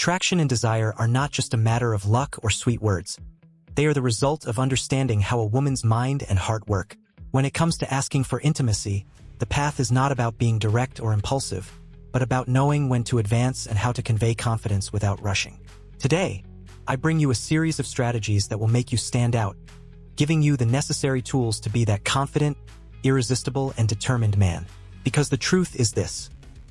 Attraction and desire are not just a matter of luck or sweet words. They are the result of understanding how a woman's mind and heart work. When it comes to asking for intimacy, the path is not about being direct or impulsive, but about knowing when to advance and how to convey confidence without rushing. Today, I bring you a series of strategies that will make you stand out, giving you the necessary tools to be that confident, irresistible, and determined man. Because the truth is this: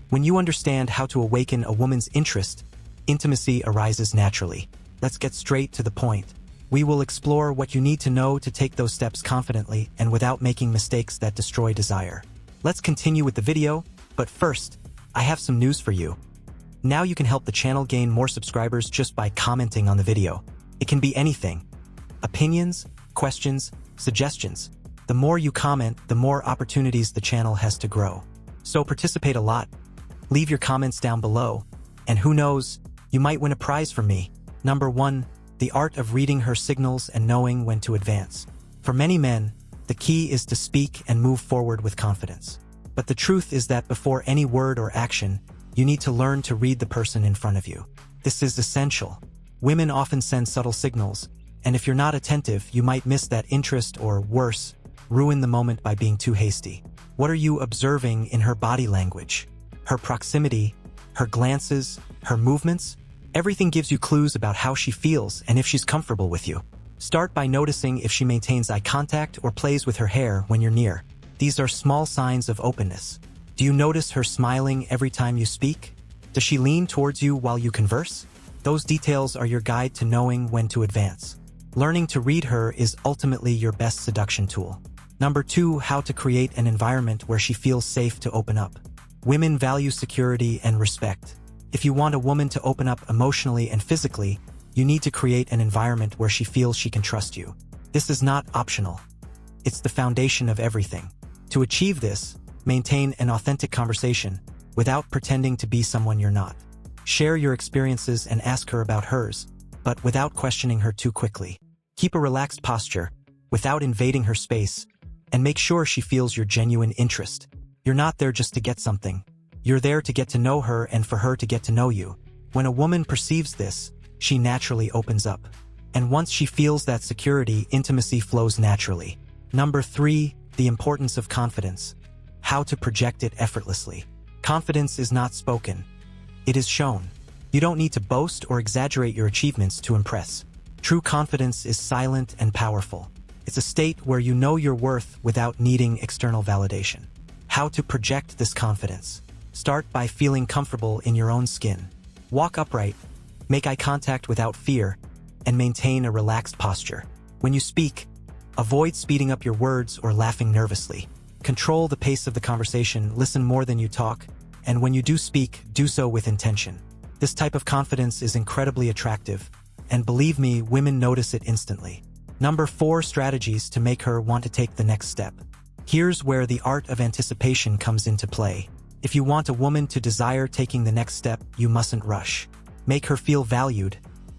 when you understand how to awaken a woman's interest, intimacy arises naturally. Let's get straight to the point. We will explore what you need to know to take those steps confidently and without making mistakes that destroy desire. Let's continue with the video, but first, I have some news for you. Now you can help the channel gain more subscribers just by commenting on the video. It can be anything: opinions, questions, suggestions. The more you comment, the more opportunities the channel has to grow. So participate a lot. Leave your comments down below, and who knows, you might win a prize from me. Number 1. The art of reading her signals and knowing when to advance. For many men, the key is to speak and move forward with confidence. But the truth is that before any word or action, you need to learn to read the person in front of you. This is essential. Women often send subtle signals, and if you're not attentive, you might miss that interest or, worse, ruin the moment by being too hasty. What are you observing in her body language? Her proximity, her glances, her movements? Everything gives you clues about how she feels and if she's comfortable with you. Start by noticing if she maintains eye contact or plays with her hair when you're near. These are small signs of openness. Do you notice her smiling every time you speak? Does she lean towards you while you converse? Those details are your guide to knowing when to advance. Learning to read her is ultimately your best seduction tool. Number 2. How to create an environment where she feels safe to open up. Women value security and respect. If you want a woman to open up emotionally and physically, you need to create an environment where she feels she can trust you. This is not optional. It's the foundation of everything. To achieve this, maintain an authentic conversation without pretending to be someone you're not. Share your experiences and ask her about hers, but without questioning her too quickly. Keep a relaxed posture without invading her space, and make sure she feels your genuine interest. You're not there just to get something. You're there to get to know her and for her to get to know you. When a woman perceives this, she naturally opens up. And once she feels that security, intimacy flows naturally. Number 3. The importance of confidence. How to project it effortlessly. Confidence is not spoken. It is shown. You don't need to boast or exaggerate your achievements to impress. True confidence is silent and powerful. It's a state where you know your worth without needing external validation. How to project this confidence. Start by feeling comfortable in your own skin. Walk upright, make eye contact without fear, and maintain a relaxed posture. When you speak, avoid speeding up your words or laughing nervously. Control the pace of the conversation, listen more than you talk, and when you do speak, do so with intention. This type of confidence is incredibly attractive, and believe me, women notice it instantly. Number 4. Strategies to make her want to take the next step. Here's where the art of anticipation comes into play. If you want a woman to desire taking the next step, you mustn't rush. Make her feel valued,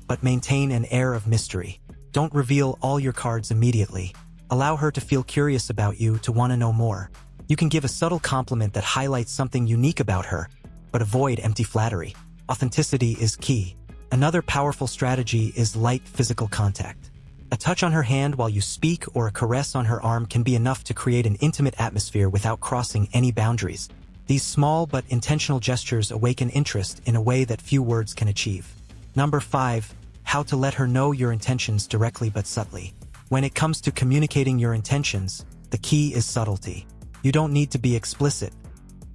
but maintain an air of mystery. Don't reveal all your cards immediately. Allow her to feel curious about you, to want to know more. You can give a subtle compliment that highlights something unique about her, but avoid empty flattery. Authenticity is key. Another powerful strategy is light physical contact. A touch on her hand while you speak or a caress on her arm can be enough to create an intimate atmosphere without crossing any boundaries. These small but intentional gestures awaken interest in a way that few words can achieve. Number 5. How to let her know your intentions directly but subtly. When it comes to communicating your intentions, the key is subtlety. You don't need to be explicit.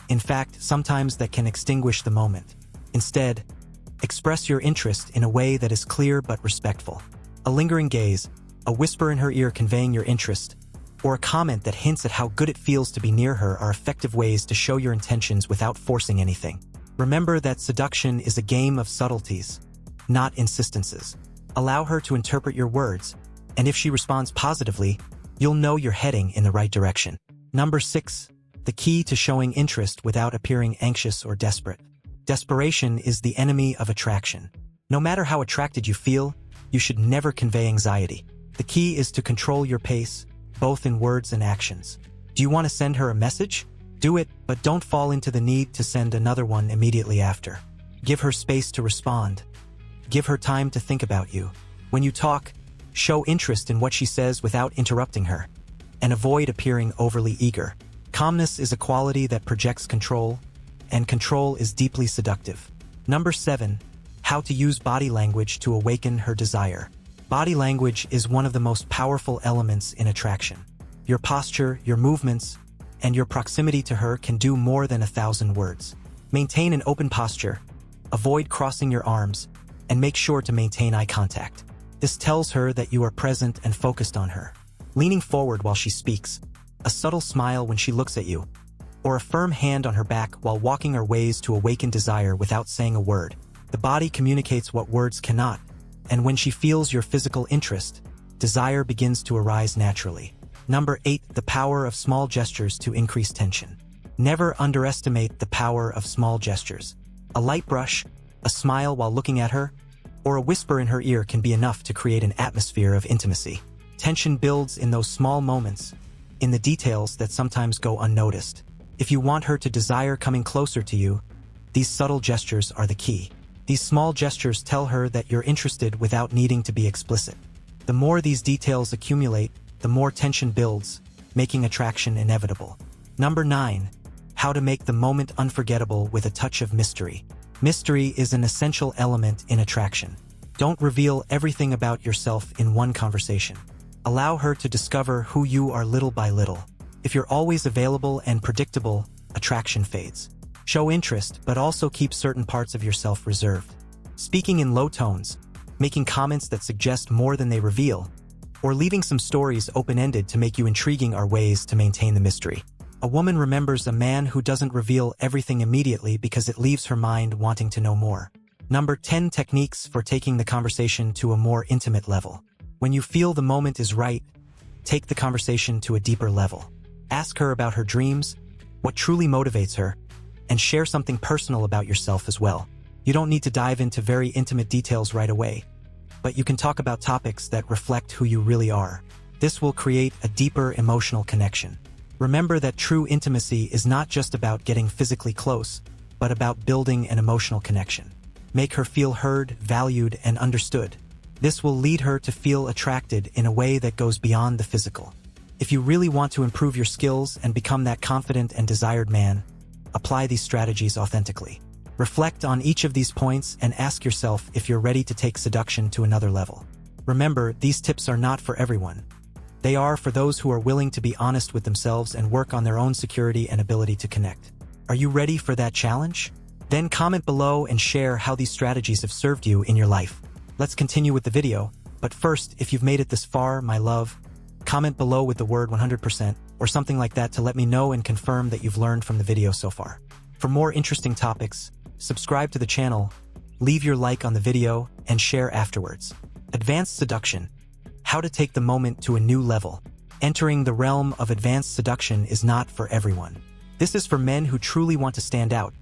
In fact, sometimes that can extinguish the moment. Instead, express your interest in a way that is clear but respectful. A lingering gaze, a whisper in her ear conveying your interest, or a comment that hints at how good it feels to be near her are effective ways to show your intentions without forcing anything. Remember that seduction is a game of subtleties, not insistences. Allow her to interpret your words, and if she responds positively, you'll know you're heading in the right direction. Number 6. The key to showing interest without appearing anxious or desperate. Desperation is the enemy of attraction. No matter how attracted you feel, you should never convey anxiety. The key is to control your pace, both in words and actions. Do you want to send her a message? Do it, but don't fall into the need to send another one immediately after. Give her space to respond. Give her time to think about you. When you talk, show interest in what she says without interrupting her, and avoid appearing overly eager. Calmness is a quality that projects control, and control is deeply seductive. Number 7. How to use body language to awaken her desire. Body language is one of the most powerful elements in attraction. Your posture, your movements, and your proximity to her can do more than 1,000 words. Maintain an open posture, avoid crossing your arms, and make sure to maintain eye contact. This tells her that you are present and focused on her. Leaning forward while she speaks, a subtle smile when she looks at you, or a firm hand on her back while walking are ways to awaken desire without saying a word. The body communicates what words cannot, and when she feels your physical interest, desire begins to arise naturally. Number 8. The power of small gestures to increase tension. Never underestimate the power of small gestures. A light brush, a smile while looking at her, or a whisper in her ear can be enough to create an atmosphere of intimacy. Tension builds in those small moments, in the details that sometimes go unnoticed. If you want her to desire coming closer to you, these subtle gestures are the key. These small gestures tell her that you're interested without needing to be explicit. The more these details accumulate, the more tension builds, making attraction inevitable. Number 9. How to make the moment unforgettable with a touch of mystery. Mystery is an essential element in attraction. Don't reveal everything about yourself in one conversation. Allow her to discover who you are little by little. If you're always available and predictable, attraction fades. Show interest, but also keep certain parts of yourself reserved. Speaking in low tones, making comments that suggest more than they reveal, or leaving some stories open-ended to make you intriguing are ways to maintain the mystery. A woman remembers a man who doesn't reveal everything immediately because it leaves her mind wanting to know more. Number 10. Techniques for taking the conversation to a more intimate level. When you feel the moment is right, take the conversation to a deeper level. Ask her about her dreams, what truly motivates her, and share something personal about yourself as well. You don't need to dive into very intimate details right away, but you can talk about topics that reflect who you really are. This will create a deeper emotional connection. Remember that true intimacy is not just about getting physically close, but about building an emotional connection. Make her feel heard, valued, and understood. This will lead her to feel attracted in a way that goes beyond the physical. If you really want to improve your skills and become that confident and desired man, apply these strategies authentically. Reflect on each of these points and ask yourself if you're ready to take seduction to another level. Remember, these tips are not for everyone. They are for those who are willing to be honest with themselves and work on their own security and ability to connect. Are you ready for that challenge? Then comment below and share how these strategies have served you in your life. Let's continue with the video, but first, if you've made it this far, my love, comment below with the word 100% or something like that to let me know and confirm that you've learned from the video so far. For more interesting topics, subscribe to the channel, leave your like on the video, and share afterwards. Advanced Seduction. How to take the moment to a new level. Entering the realm of advanced seduction is not for everyone. This is for men who truly want to stand out,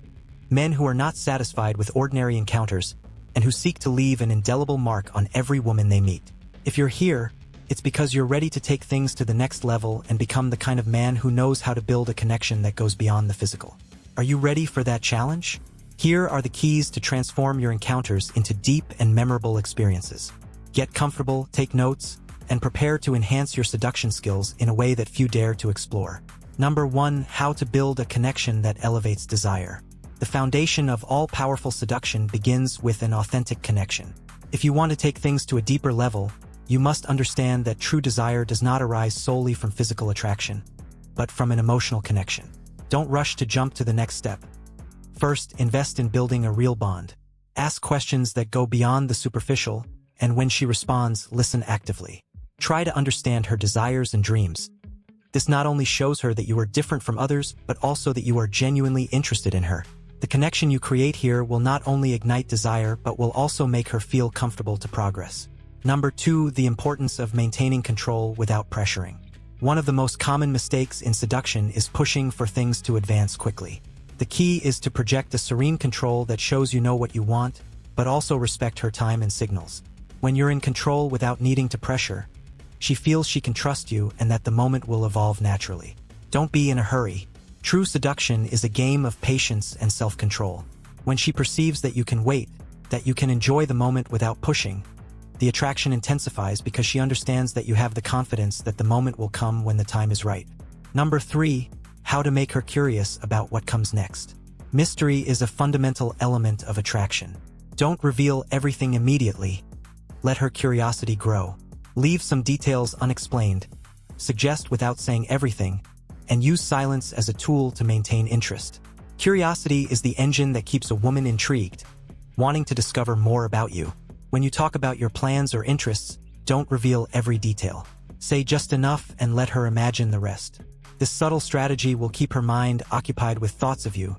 men who are not satisfied with ordinary encounters, and who seek to leave an indelible mark on every woman they meet. If you're here, it's because you're ready to take things to the next level and become the kind of man who knows how to build a connection that goes beyond the physical. Are you ready for that challenge? Here are the keys to transform your encounters into deep and memorable experiences. Get comfortable, take notes, and prepare to enhance your seduction skills in a way that few dare to explore. Number 1. How to build a connection that elevates desire. The foundation of all-powerful seduction begins with an authentic connection. If you want to take things to a deeper level, you must understand that true desire does not arise solely from physical attraction, but from an emotional connection. Don't rush to jump to the next step. First, invest in building a real bond. Ask questions that go beyond the superficial, and when she responds, listen actively. Try to understand her desires and dreams. This not only shows her that you are different from others, but also that you are genuinely interested in her. The connection you create here will not only ignite desire, but will also make her feel comfortable to progress. Number 2. The importance of maintaining control without pressuring. One of the most common mistakes in seduction is pushing for things to advance quickly. The key is to project a serene control that shows you know what you want, but also respect her time and signals. When you're in control without needing to pressure, she feels she can trust you and that the moment will evolve naturally. Don't be in a hurry. True seduction is a game of patience and self-control. When she perceives that you can wait, that you can enjoy the moment without pushing, the attraction intensifies because she understands that you have the confidence that the moment will come when the time is right. Number 3, how to make her curious about what comes next. Mystery is a fundamental element of attraction. Don't reveal everything immediately. Let her curiosity grow. Leave some details unexplained. Suggest without saying everything, and use silence as a tool to maintain interest. Curiosity is the engine that keeps a woman intrigued, wanting to discover more about you. When you talk about your plans or interests, don't reveal every detail. Say just enough and let her imagine the rest. This subtle strategy will keep her mind occupied with thoughts of you,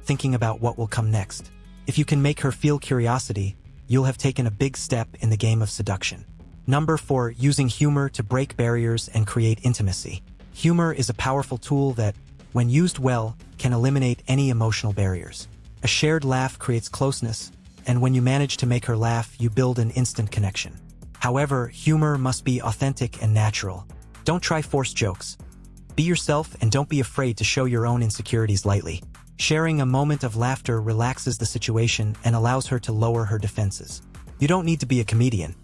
thinking about what will come next. If you can make her feel curiosity, you'll have taken a big step in the game of seduction. Number 4, using humor to break barriers and create intimacy. Humor is a powerful tool that, when used well, can eliminate any emotional barriers. A shared laugh creates closeness, and when you manage to make her laugh, you build an instant connection. However, humor must be authentic and natural. Don't try forced jokes. Be yourself and don't be afraid to show your own insecurities lightly. Sharing a moment of laughter relaxes the situation and allows her to lower her defenses. You don't need to be a comedian.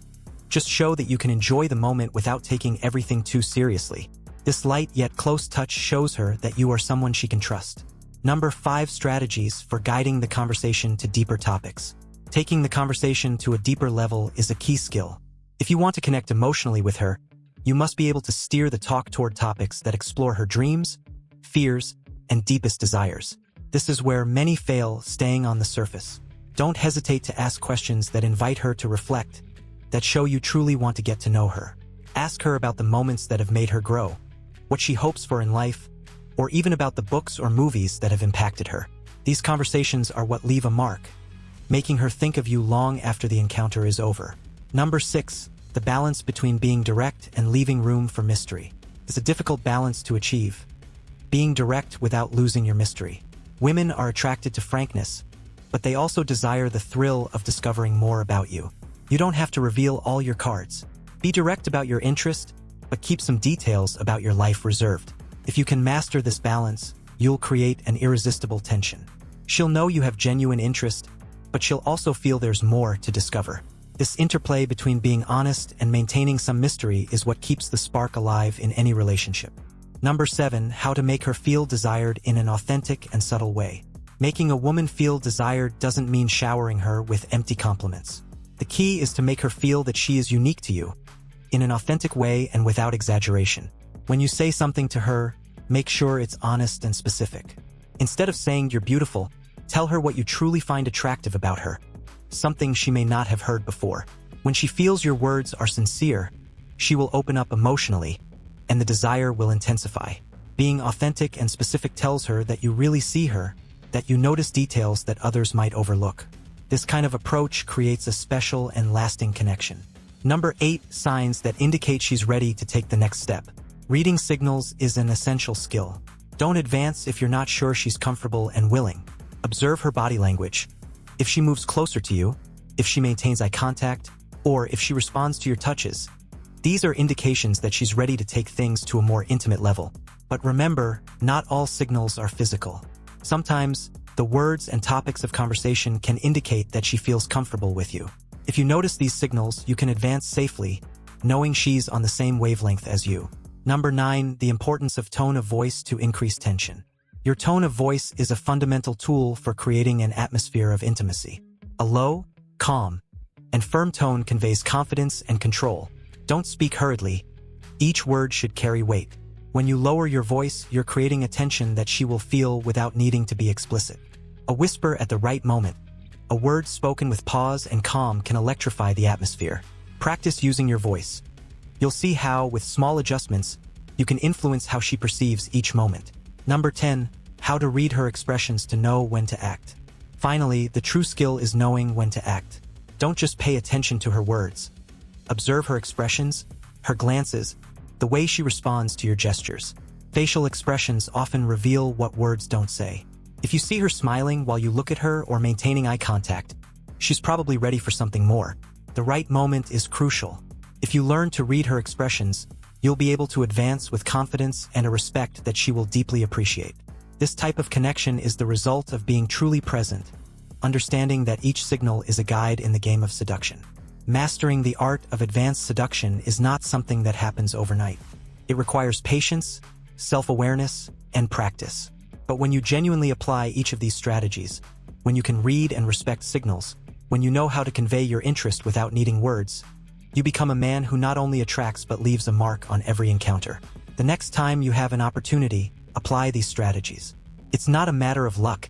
Just show that you can enjoy the moment without taking everything too seriously. This light yet close touch shows her that you are someone she can trust. Number 5, strategies for guiding the conversation to deeper topics. Taking the conversation to a deeper level is a key skill. If you want to connect emotionally with her, you must be able to steer the talk toward topics that explore her dreams, fears, and deepest desires. This is where many fail, staying on the surface. Don't hesitate to ask questions that invite her to reflect, that show you truly want to get to know her. Ask her about the moments that have made her grow, what she hopes for in life, or even about the books or movies that have impacted her. These conversations are what leave a mark, making her think of you long after the encounter is over. Number 6, the balance between being direct and leaving room for mystery. It's a difficult balance to achieve. Being direct without losing your mystery. Women are attracted to frankness, but they also desire the thrill of discovering more about you. You don't have to reveal all your cards. Be direct about your interest, but keep some details about your life reserved. If you can master this balance, you'll create an irresistible tension. She'll know you have genuine interest, but she'll also feel there's more to discover. This interplay between being honest and maintaining some mystery is what keeps the spark alive in any relationship. Number 7, how to make her feel desired in an authentic and subtle way. Making a woman feel desired doesn't mean showering her with empty compliments. The key is to make her feel that she is unique to you, in an authentic way and without exaggeration. When you say something to her, make sure it's honest and specific. Instead of saying you're beautiful, tell her what you truly find attractive about her, something she may not have heard before. When she feels your words are sincere, she will open up emotionally, and the desire will intensify. Being authentic and specific tells her that you really see her, that you notice details that others might overlook. This kind of approach creates a special and lasting connection. Number 8, signs that indicate she's ready to take the next step. Reading signals is an essential skill. Don't advance if you're not sure she's comfortable and willing. Observe her body language. If she moves closer to you, if she maintains eye contact, or if she responds to your touches. These are indications that she's ready to take things to a more intimate level. But remember, not all signals are physical. Sometimes, the words and topics of conversation can indicate that she feels comfortable with you. If you notice these signals, you can advance safely, knowing she's on the same wavelength as you. Number 9, the importance of tone of voice to increase tension. Your tone of voice is a fundamental tool for creating an atmosphere of intimacy. A low, calm, and firm tone conveys confidence and control. Don't speak hurriedly. Each word should carry weight. When you lower your voice, you're creating a tension that she will feel without needing to be explicit. A whisper at the right moment, a word spoken with pause and calm can electrify the atmosphere. Practice using your voice. You'll see how, with small adjustments, you can influence how she perceives each moment. Number 10, how to read her expressions to know when to act. Finally, the true skill is knowing when to act. Don't just pay attention to her words. Observe her expressions, her glances, the way she responds to your gestures. Facial expressions often reveal what words don't say. If you see her smiling while you look at her or maintaining eye contact, she's probably ready for something more. The right moment is crucial. If you learn to read her expressions, you'll be able to advance with confidence and a respect that she will deeply appreciate. This type of connection is the result of being truly present, understanding that each signal is a guide in the game of seduction. Mastering the art of advanced seduction is not something that happens overnight. It requires patience, self-awareness, and practice. But when you genuinely apply each of these strategies, when you can read and respect signals, when you know how to convey your interest without needing words, you become a man who not only attracts but leaves a mark on every encounter. The next time you have an opportunity, apply these strategies. It's not a matter of luck.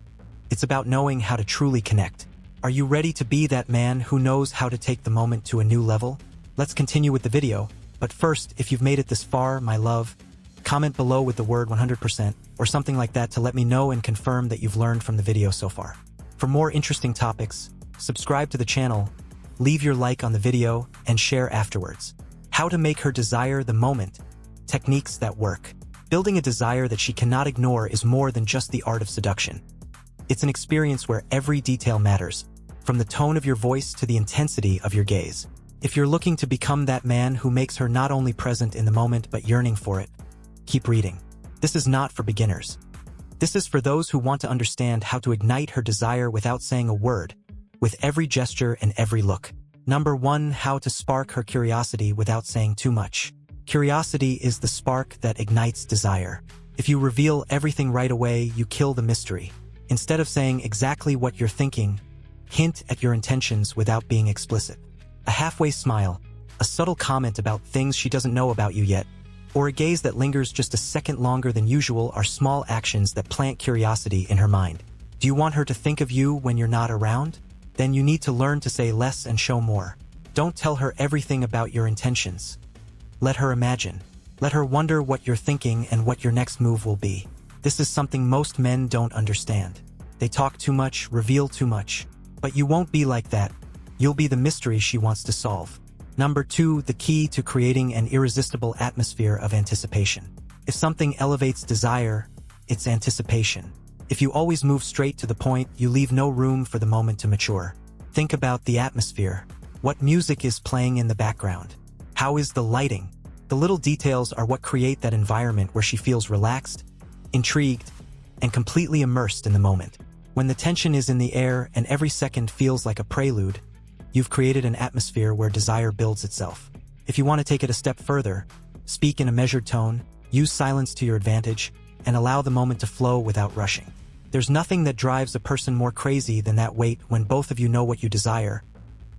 It's about knowing how to truly connect. Are you ready to be that man who knows how to take the moment to a new level? Let's continue with the video, but first, if you've made it this far, my love, comment below with the word 100% or something like that to let me know and confirm that you've learned from the video so far. For more interesting topics, subscribe to the channel, leave your like on the video, and share afterwards. How to make her desire the moment. Techniques that work. Building a desire that she cannot ignore is more than just the art of seduction. It's an experience where every detail matters, from the tone of your voice to the intensity of your gaze. If you're looking to become that man who makes her not only present in the moment but yearning for it, keep reading. This is not for beginners. This is for those who want to understand how to ignite her desire without saying a word, with every gesture and every look. Number 1. How to spark her curiosity without saying too much. Curiosity is the spark that ignites desire. If you reveal everything right away, you kill the mystery. Instead of saying exactly what you're thinking, hint at your intentions without being explicit. A halfway smile, a subtle comment about things she doesn't know about you yet, or a gaze that lingers just a second longer than usual are small actions that plant curiosity in her mind. Do you want her to think of you when you're not around? Then you need to learn to say less and show more. Don't tell her everything about your intentions. Let her imagine. Let her wonder what you're thinking and what your next move will be. This is something most men don't understand. They talk too much, reveal too much. But you won't be like that. You'll be the mystery she wants to solve. Number 2. The key to creating an irresistible atmosphere of anticipation. If something elevates desire, it's anticipation. If you always move straight to the point, you leave no room for the moment to mature. Think about the atmosphere. What music is playing in the background? How is the lighting? The little details are what create that environment where she feels relaxed, intrigued, and completely immersed in the moment. When the tension is in the air and every second feels like a prelude, you've created an atmosphere where desire builds itself. If you want to take it a step further, speak in a measured tone, use silence to your advantage, and allow the moment to flow without rushing. There's nothing that drives a person more crazy than that wait when both of you know what you desire,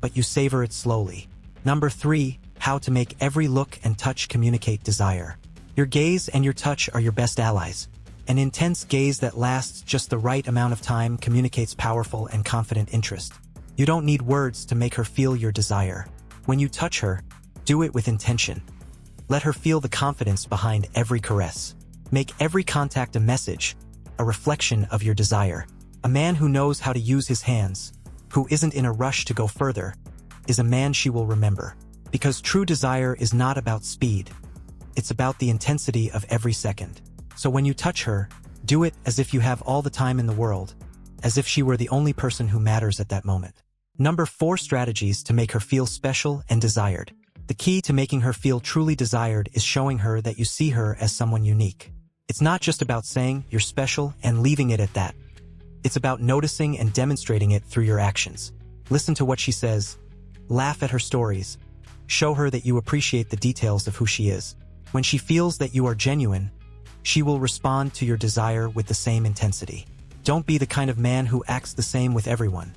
but you savor it slowly. Number 3. How to make every look and touch communicate desire. Your gaze and your touch are your best allies. An intense gaze that lasts just the right amount of time communicates powerful and confident interest. You don't need words to make her feel your desire. When you touch her, do it with intention. Let her feel the confidence behind every caress. Make every contact a message, a reflection of your desire. A man who knows how to use his hands, who isn't in a rush to go further, is a man she will remember. Because true desire is not about speed. It's about the intensity of every second. So when you touch her, do it as if you have all the time in the world, as if she were the only person who matters at that moment. Number 4. Strategies to make her feel special and desired. The key to making her feel truly desired is showing her that you see her as someone unique. It's not just about saying you're special and leaving it at that. It's about noticing and demonstrating it through your actions. Listen to what she says. Laugh at her stories. Show her that you appreciate the details of who she is. When she feels that you are genuine, she will respond to your desire with the same intensity. Don't be the kind of man who acts the same with everyone.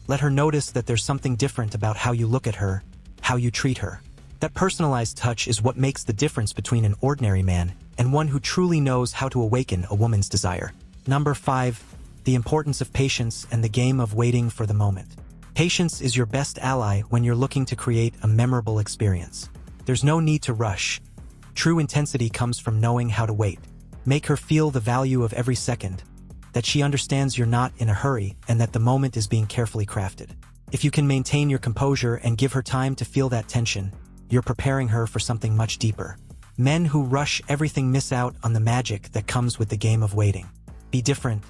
Let her notice that there's something different about how you look at her, how you treat her. That personalized touch is what makes the difference between an ordinary man and one who truly knows how to awaken a woman's desire. Number 5. The importance of patience and the game of waiting for the moment. Patience is your best ally when you're looking to create a memorable experience. There's no need to rush. True intensity comes from knowing how to wait. Make her feel the value of every second, that she understands you're not in a hurry and that the moment is being carefully crafted. If you can maintain your composure and give her time to feel that tension, you're preparing her for something much deeper. Men who rush everything miss out on the magic that comes with the game of waiting. Be different.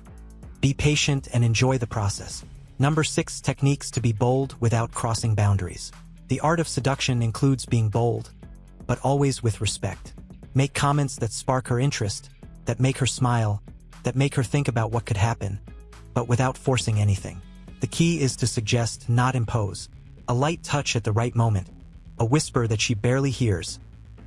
Be patient and enjoy the process. Number 6. Techniques to be bold without crossing boundaries. The art of seduction includes being bold, but always with respect. Make comments that spark her interest, that make her smile, that make her think about what could happen, but without forcing anything. The key is to suggest, not impose. A light touch at the right moment, a whisper that she barely hears,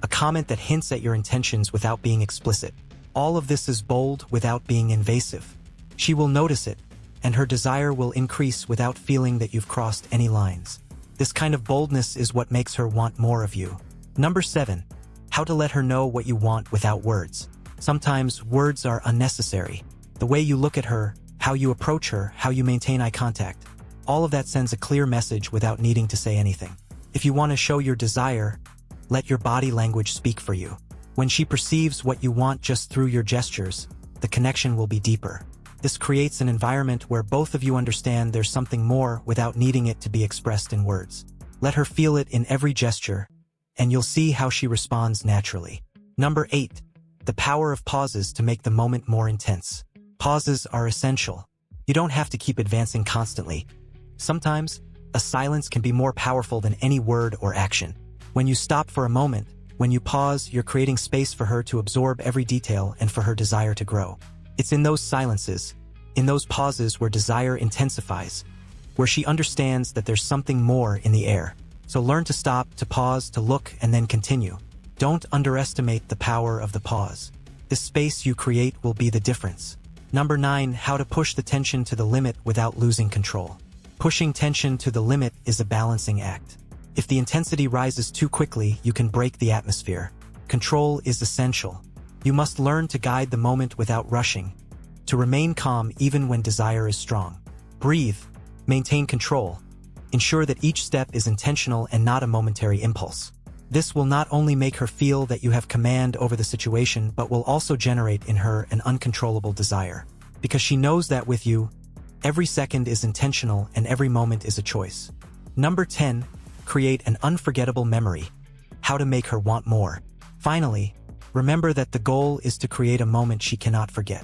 a comment that hints at your intentions without being explicit. All of this is bold without being invasive. She will notice it, and her desire will increase without feeling that you've crossed any lines. This kind of boldness is what makes her want more of you. Number 7. How to let her know what you want without words. Sometimes words are unnecessary. The way you look at her, how you approach her, how you maintain eye contact, all of that sends a clear message without needing to say anything. If you want to show your desire, let your body language speak for you. When she perceives what you want just through your gestures, the connection will be deeper. This creates an environment where both of you understand there's something more without needing it to be expressed in words. Let her feel it in every gesture, and you'll see how she responds naturally. Number 8. The power of pauses to make the moment more intense. Pauses are essential. You don't have to keep advancing constantly. Sometimes, a silence can be more powerful than any word or action. When you stop for a moment, when you pause, you're creating space for her to absorb every detail and for her desire to grow. It's in those silences, in those pauses where desire intensifies, where she understands that there's something more in the air. So learn to stop, to pause, to look, and then continue. Don't underestimate the power of the pause. The space you create will be the difference. Number 9. How to push the tension to the limit without losing control. Pushing tension to the limit is a balancing act. If the intensity rises too quickly, you can break the atmosphere. Control is essential. You must learn to guide the moment without rushing, to remain calm even when desire is strong. Breathe, maintain control. Ensure that each step is intentional and not a momentary impulse. This will not only make her feel that you have command over the situation, but will also generate in her an uncontrollable desire. Because she knows that with you, every second is intentional and every moment is a choice. Number 10. Create an unforgettable memory. How to make her want more. Finally, remember that the goal is to create a moment she cannot forget.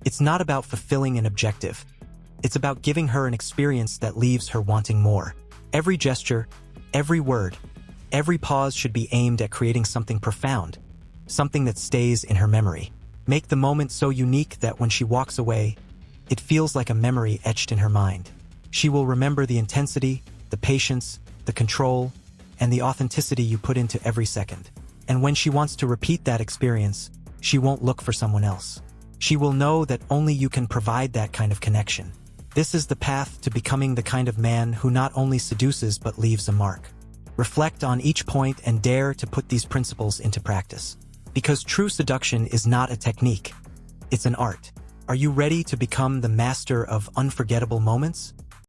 It's not about fulfilling an objective. It's about giving her an experience that leaves her wanting more. Every gesture, every word, every pause should be aimed at creating something profound, something that stays in her memory. Make the moment so unique that when she walks away, it feels like a memory etched in her mind. She will remember the intensity, the patience, the control, and the authenticity you put into every second. And when she wants to repeat that experience, she won't look for someone else. She will know that only you can provide that kind of connection. This is the path to becoming the kind of man who not only seduces but leaves a mark. Reflect on each point and dare to put these principles into practice. Because true seduction is not a technique, it's an art. Are you ready to become the master of unforgettable moments?